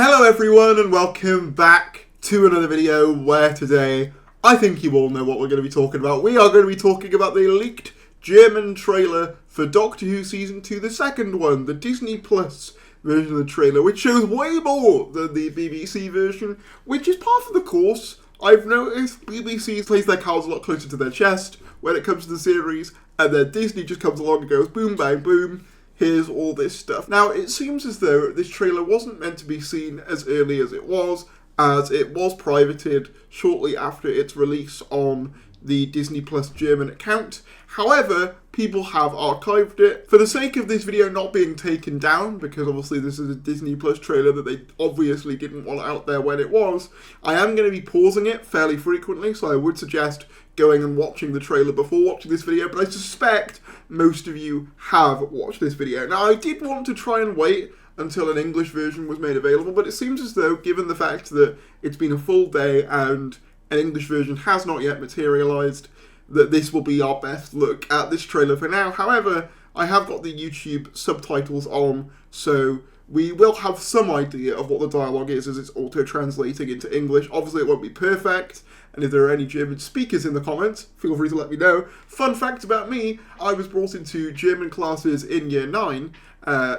Hello everyone and welcome back to another video where today, I think you all know what we're going to be talking about. We are going to be talking about the leaked German trailer for Doctor Who Season 2, the second one, the Disney Plus version of the trailer, which shows way more than the BBC version, which is part of the course. I've noticed BBC plays their cards a lot closer to their chest when it comes to the series, and then Disney just comes along and goes boom, bang, boom. Here's all this stuff. Now, it seems as though this trailer wasn't meant to be seen as early as it was privated shortly after its release on the Disney Plus German account. However, people have archived it. For the sake of this video not being taken down, because obviously this is a Disney Plus trailer that they obviously didn't want out there when it was, I am going to be pausing it fairly frequently, so I would suggest going and watching the trailer before watching this video, but I suspect most of you have watched this video. Now, I did want to try and wait until an English version was made available, but it seems as though, given the fact that it's been a full day and an English version has not yet materialised, that this will be our best look at this trailer for now. However, I have got the YouTube subtitles on, so we will have some idea of what the dialogue is as it's auto-translating into English. Obviously, it won't be perfect, and if there are any German speakers in the comments, feel free to let me know. Fun fact about me, I was brought into German classes in Year 9,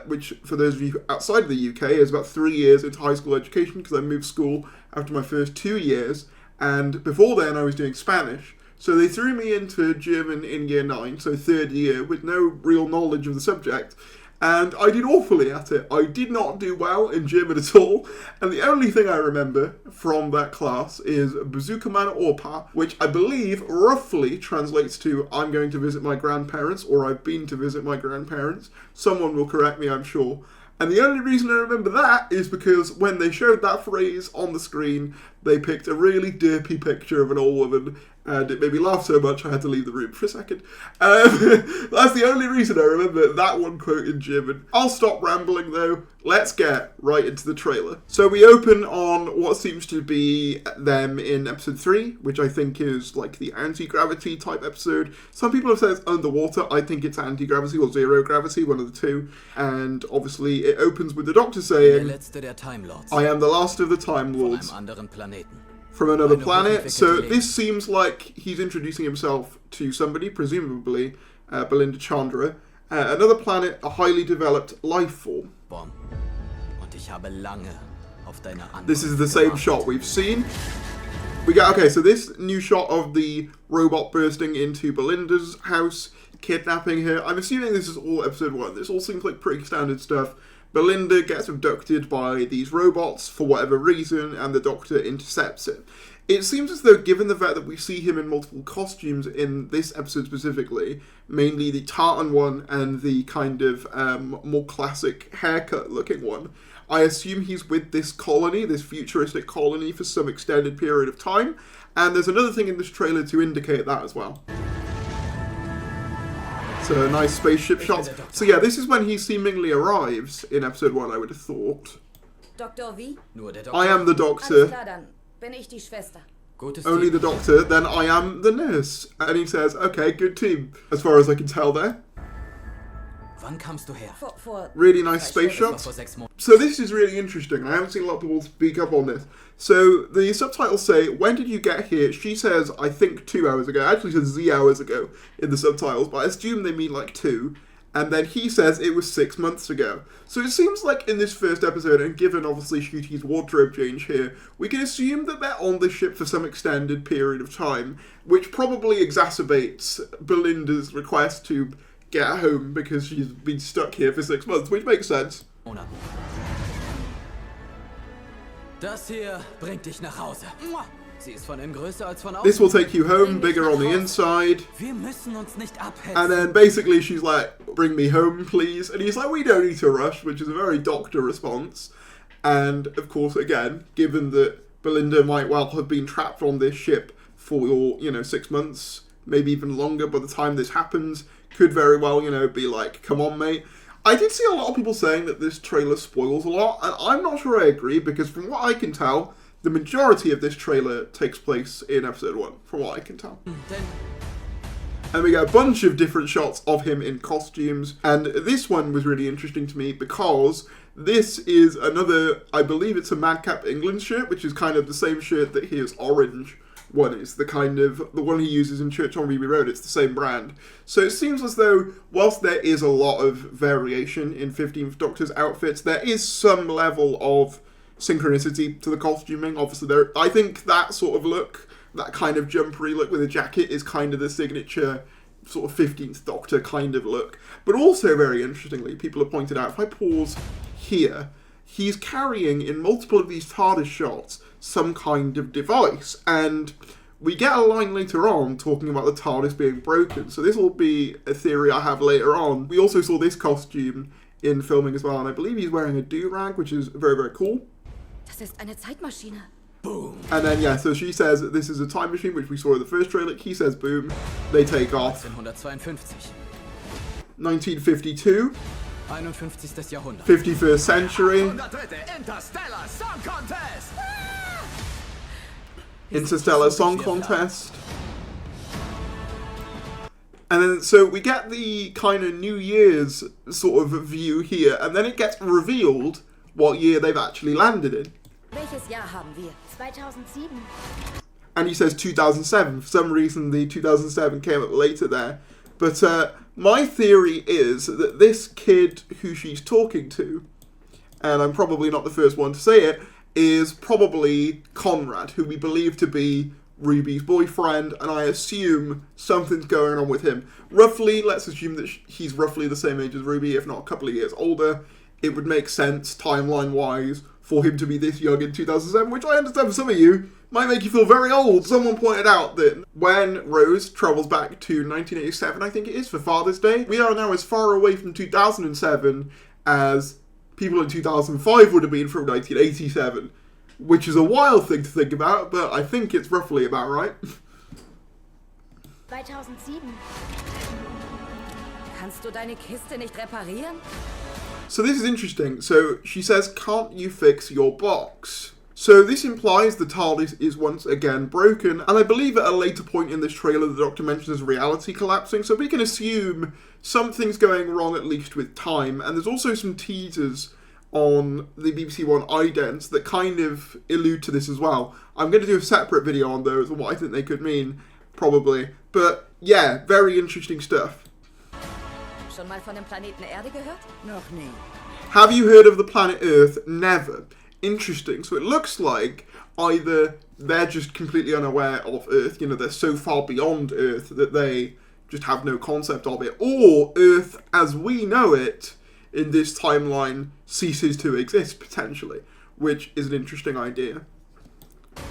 which, for those of you outside of the UK, is about 3 years into high school education, because I moved school after my first 2 years, and before then I was doing Spanish. So they threw me into German in Year 9, so 3rd year, with no real knowledge of the subject, and I did awfully at it. I did not do well in German at all, and the only thing I remember from that class is Besuche meine Opa, which I believe roughly translates to I'm going to visit my grandparents, or I've been to visit my grandparents. Someone will correct me, I'm sure. And the only reason I remember that is because when they showed that phrase on the screen, they picked a really derpy picture of an old woman, and it made me laugh so much I had to leave the room for a second. That's the only reason I remember that one quote in German. I'll stop rambling though. Let's get right into the trailer. So we open on what seems to be them in episode 3, which I think is like the anti-gravity type episode. Some people have said it's underwater. I think it's anti-gravity or zero gravity, one of the two. And obviously it opens with the Doctor saying, I am the last of the Time Lords. From another planet. So this seems like he's introducing himself to somebody, presumably Belinda Chandra. Another planet, a highly developed life form. This is the same shot we've seen. We got, okay, so this new shot of the robot bursting into Belinda's house, kidnapping her. I'm assuming this is all episode 1. This all seems like pretty standard stuff. Belinda gets abducted by these robots for whatever reason, and the Doctor intercepts it. It seems as though, given the fact that we see him in multiple costumes in this episode specifically, mainly the tartan one and the kind of more classic haircut-looking one, I assume he's with this colony, this futuristic colony, for some extended period of time, and there's another thing in this trailer to indicate that as well. So a nice spaceship shot. So yeah, this is when he seemingly arrives in episode 1, I would have thought. I am the Doctor. Only the Doctor, then I am the nurse. And he says, okay, good team. As far as I can tell there. Really nice space shot. So this is really interesting. I haven't seen a lot of people speak up on this. So the subtitles say, when did you get here? She says, I think 2 hours ago. Actually says Z hours ago in the subtitles, but I assume they mean like 2. And then he says it was 6 months ago. So it seems like in this first episode, and given obviously Shooty's wardrobe change here, we can assume that they're on the ship for some extended period of time, which probably exacerbates Belinda's request to get home because she's been stuck here for 6 months, which makes sense. Das hier bringt dich nach Hause. Sie ist von innen größer als von außen. This will take you home, bigger on the inside. Wir müssen uns nicht abhetzen. And then basically she's like, bring me home, please. And he's like, we don't need to rush, which is a very Doctor response. And of course, again, given that Belinda might well have been trapped on this ship for, 6 months, maybe even longer by the time this happens, could very well, be like, come on, mate. I did see a lot of people saying that this trailer spoils a lot, and I'm not sure I agree, because from what I can tell, the majority of this trailer takes place in episode 1, from what I can tell. And we get a bunch of different shots of him in costumes. And this one was really interesting to me because This is another, I believe it's a Madcap England shirt, which is kind of the same shirt that his orange one is. The one he uses in Church on Ruby Road. It's the same brand. So it seems as though, whilst there is a lot of variation in 15th Doctor's outfits, there is some level of synchronicity to the costuming. Obviously, I think that sort of look, that kind of jumpery look with a jacket, is kind of the signature sort of 15th Doctor kind of look. But also, very interestingly, people have pointed out, if I pause here, he's carrying, in multiple of these TARDIS shots, some kind of device. And we get a line later on talking about the TARDIS being broken. So this will be a theory I have later on. We also saw this costume in filming as well, and I believe he's wearing a do-rag, which is very, very cool. Das ist eine Zeitmaschine. Boom. And then, yeah, so she says that this is a time machine, which we saw in the first trailer. He says boom. They take off. 1952. 1952. 51. Jahrhundert. 51st century. Interstellar Song Contest. Interstellar Song Contest. And then, so we get the kind of New Year's sort of view here, and then it gets revealed what year they've actually landed in. Welches Jahr haben wir? 2007. And he says 2007. For some reason, the 2007 came up later there. But my theory is that this kid who she's talking to, and I'm probably not the first one to say it, is probably Conrad, who we believe to be Ruby's boyfriend, and I assume something's going on with him. Roughly, let's assume that he's roughly the same age as Ruby, if not a couple of years older. It would make sense, timeline-wise, for him to be this young in 2007, which I understand for some of you might make you feel very old. Someone pointed out that when Rose travels back to 1987, I think it is, for Father's Day, we are now as far away from 2007 as people in 2005 would have been from 1987, which is a wild thing to think about, but I think it's roughly about right. 2007. Kannst du deine Kiste nicht reparieren? So this is interesting. So she says, can't you fix your box? So this implies the TARDIS is once again broken, and I believe at a later point in this trailer the Doctor mentions reality collapsing, so we can assume something's going wrong at least with time, and there's also some teasers on the BBC One idents that kind of allude to this as well. I'm going to do a separate video on those and what I think they could mean, probably. But yeah, very interesting stuff. Schon mal von dem Planeten Erde gehört? Noch nie. Have you heard of the planet Earth? Never. Interesting. So it looks like either they're just completely unaware of Earth, you know, they're so far beyond Earth that they just have no concept of it, or Earth as we know it in this timeline ceases to exist, potentially, which is an interesting idea.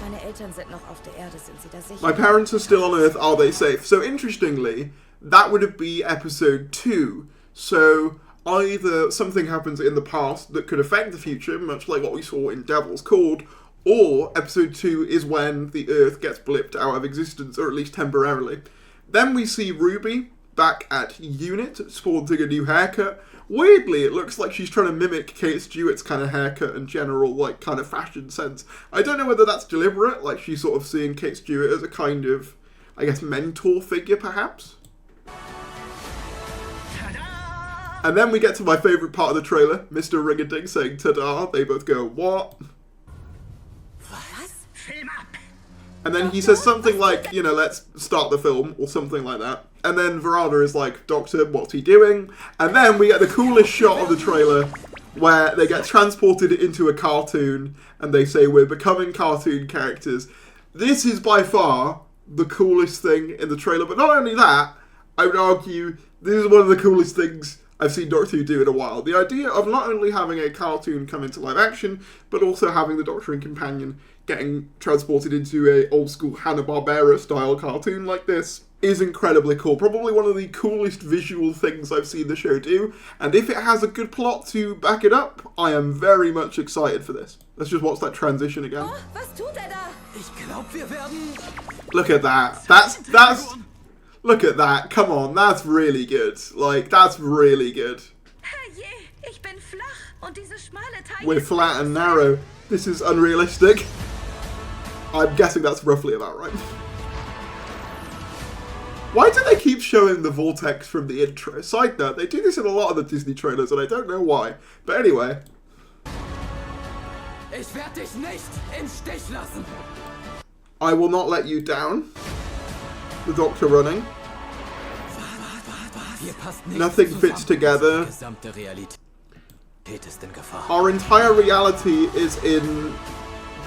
Meine Eltern sind noch auf der Erde, sind sie da sicher? My parents are still on Earth, are they safe? So interestingly, that would be episode 2. So either something happens in the past that could affect the future, much like what we saw in Devil's Cord, or episode 2 is when the Earth gets blipped out of existence, or at least temporarily. Then we see Ruby back at Unit, sporting a new haircut. Weirdly, it looks like she's trying to mimic Kate Stewart's kind of haircut and general, like, kind of fashion sense. I don't know whether that's deliberate, like she's sort of seeing Kate Stewart as a kind of, I guess, mentor figure, perhaps? And then we get to my favourite part of the trailer, Mr. Ring-a-Ding saying ta-da. They both go, what? Was? And then he says something like, you know, let's start the film, or something like that. And then Verada is like, Doctor, what's he doing? And then we get the coolest shot of the trailer, where they get transported into a cartoon, and they say, we're becoming cartoon characters. This is by far the coolest thing in the trailer, but not only that, I would argue, this is one of the coolest things I've seen Doctor Who do in a while. The idea of not only having a cartoon come into live action, but also having the Doctor and Companion getting transported into a old school Hanna-Barbera style cartoon like this is incredibly cool. Probably one of the coolest visual things I've seen the show do, and if it has a good plot to back it up, I am very much excited for this. Let's just watch that transition again. Oh, was tut da? Ich glaub, wir werden... Look at that. That's... Look at that. Come on, that's really good. Like, that's really good. Herrje, ich bin flach und diese schmale Teile... We're flat and narrow. This is unrealistic. I'm guessing that's roughly about right. Why do they keep showing the vortex from the intro? Side note, they do this in a lot of the Disney trailers and I don't know why. But anyway, Ich werde dich nicht im Stich lassen. I will not let you down. The Doctor running. Hier passt nichts Nothing zusammen. fits together. Unsere gesamte Realität ist in Gefahr. Our entire reality is in,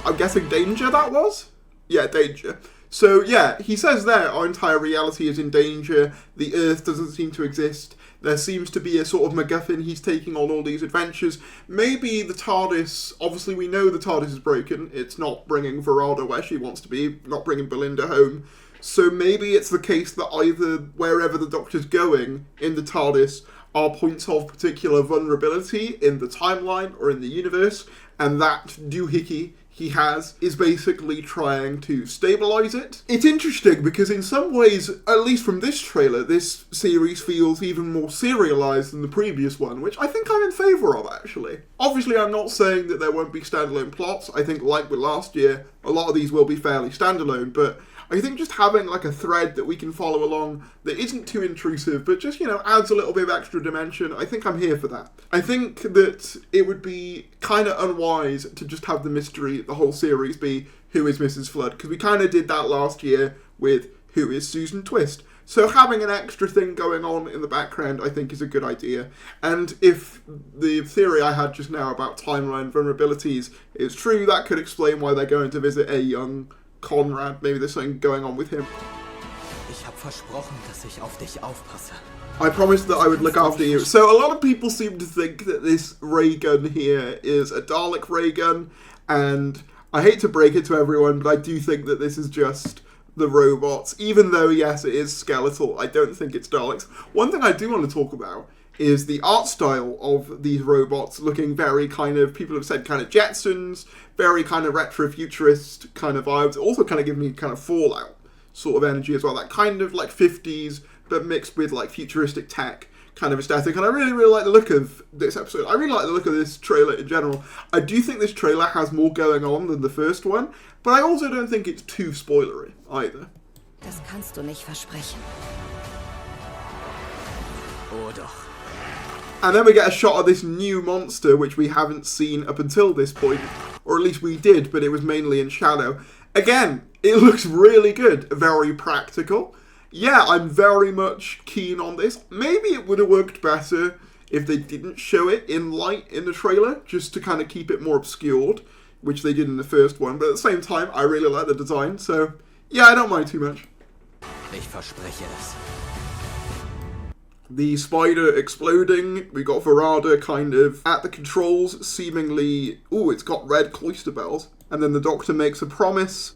I'm guessing, danger, that was? Yeah, danger. So, yeah, he says there, our entire reality is in danger. The Earth doesn't seem to exist. There seems to be a sort of MacGuffin. He's taking on all these adventures. Maybe the TARDIS, obviously we know the TARDIS is broken. It's not bringing Verada where she wants to be, not bringing Belinda home. So maybe it's the case that either wherever the Doctor's going in the TARDIS are points of particular vulnerability in the timeline or in the universe, and that doohickey he has is basically trying to stabilise it. It's interesting because in some ways, at least from this trailer, this series feels even more serialised than the previous one, which I think I'm in favour of, actually. Obviously, I'm not saying that there won't be standalone plots. I think, like with last year, a lot of these will be fairly standalone, but I think just having like a thread that we can follow along that isn't too intrusive, but just, adds a little bit of extra dimension, I think I'm here for that. I think that it would be kind of unwise to just have the mystery, the whole series, be who is Mrs. Flood, because we kind of did that last year with who is Susan Twist. So having an extra thing going on in the background, I think, is a good idea. And if the theory I had just now about timeline vulnerabilities is true, that could explain why they're going to visit a young Conrad. Maybe there's something going on with him. Ich habe versprochen, dass ich auf dich aufpasse. I promised that I would look after you. So a lot of people seem to think that this ray gun here is a Dalek ray gun, and I hate to break it to everyone, but I do think that this is just the robots. Even though, yes, it is skeletal, I don't think it's Daleks. One thing I do want to talk about is the art style of these robots, looking very kind of, people have said kind of Jetsons, very kind of retro-futurist kind of vibes. Also kind of giving me kind of Fallout sort of energy as well. That kind of like 50s, but mixed with like futuristic tech kind of aesthetic. And I really, really like the look of this episode. I really like the look of this trailer in general. I do think this trailer has more going on than the first one, but I also don't think it's too spoilery either. Das kannst du nicht versprechen. Oh doch. And then we get a shot of this new monster, which we haven't seen up until this point. Or at least we did, but it was mainly in shadow. Again, it looks really good. Very practical. Yeah, I'm very much keen on this. Maybe it would have worked better if they didn't show it in light in the trailer, just to kind of keep it more obscured, which they did in the first one. But at the same time, I really like the design, so yeah, I don't mind too much. Ich verspreche es. The spider exploding. We got Verada kind of at the controls, seemingly... Ooh, it's got red cloister bells. And then the Doctor makes a promise.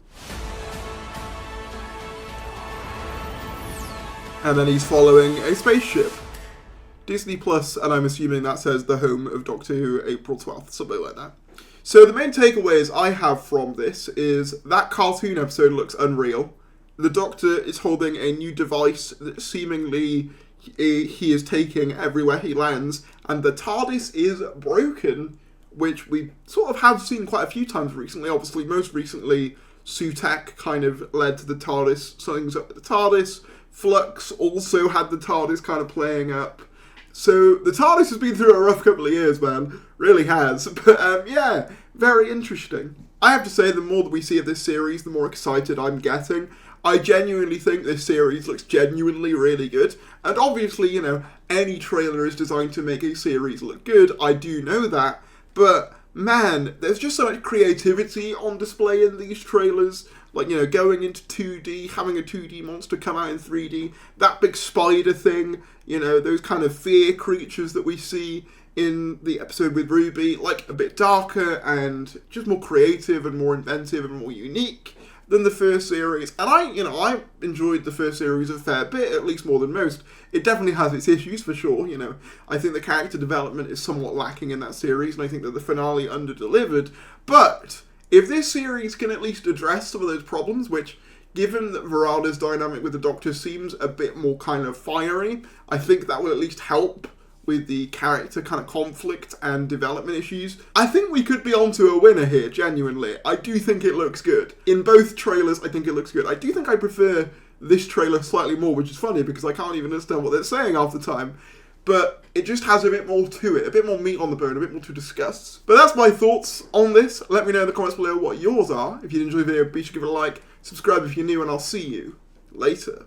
And then he's following a spaceship. Disney Plus, and I'm assuming that says the home of Doctor Who, April 12th, something like that. So the main takeaways I have from this is that cartoon episode looks unreal. The Doctor is holding a new device that seemingly he is taking everywhere he lands, and the TARDIS is broken, which we sort of have seen quite a few times recently. Obviously, most recently, Sutak kind of led to the TARDIS, something's up with the TARDIS. Flux also had the TARDIS kind of playing up. So the TARDIS has been through a rough couple of years, man. Really has. But yeah, very interesting. I have to say, the more that we see of this series, the more excited I'm getting. I genuinely think this series looks genuinely really good. And obviously, any trailer is designed to make a series look good. I do know that. But man, there's just so much creativity on display in these trailers. Like, going into 2D, having a 2D monster come out in 3D, that big spider thing, those kind of fear creatures that we see in the episode with Ruby, like a bit darker and just more creative and more inventive and more unique than the first series. And I enjoyed the first series a fair bit, at least more than most. It definitely has its issues for sure, I think the character development is somewhat lacking in that series, and I think that the finale under-delivered. But if this series can at least address some of those problems, which, given that Verada's dynamic with the Doctor seems a bit more kind of fiery, I think that will at least help with the character kind of conflict and development issues. I think we could be onto a winner here, genuinely. I do think it looks good. In both trailers, I think it looks good. I do think I prefer this trailer slightly more, which is funny because I can't even understand what they're saying half the time. but it just has a bit more to it, a bit more meat on the bone, a bit more to discuss. But that's my thoughts on this. Let me know in the comments below what yours are. If you enjoyed the video, be sure to give it a like, subscribe if you're new, and I'll see you later.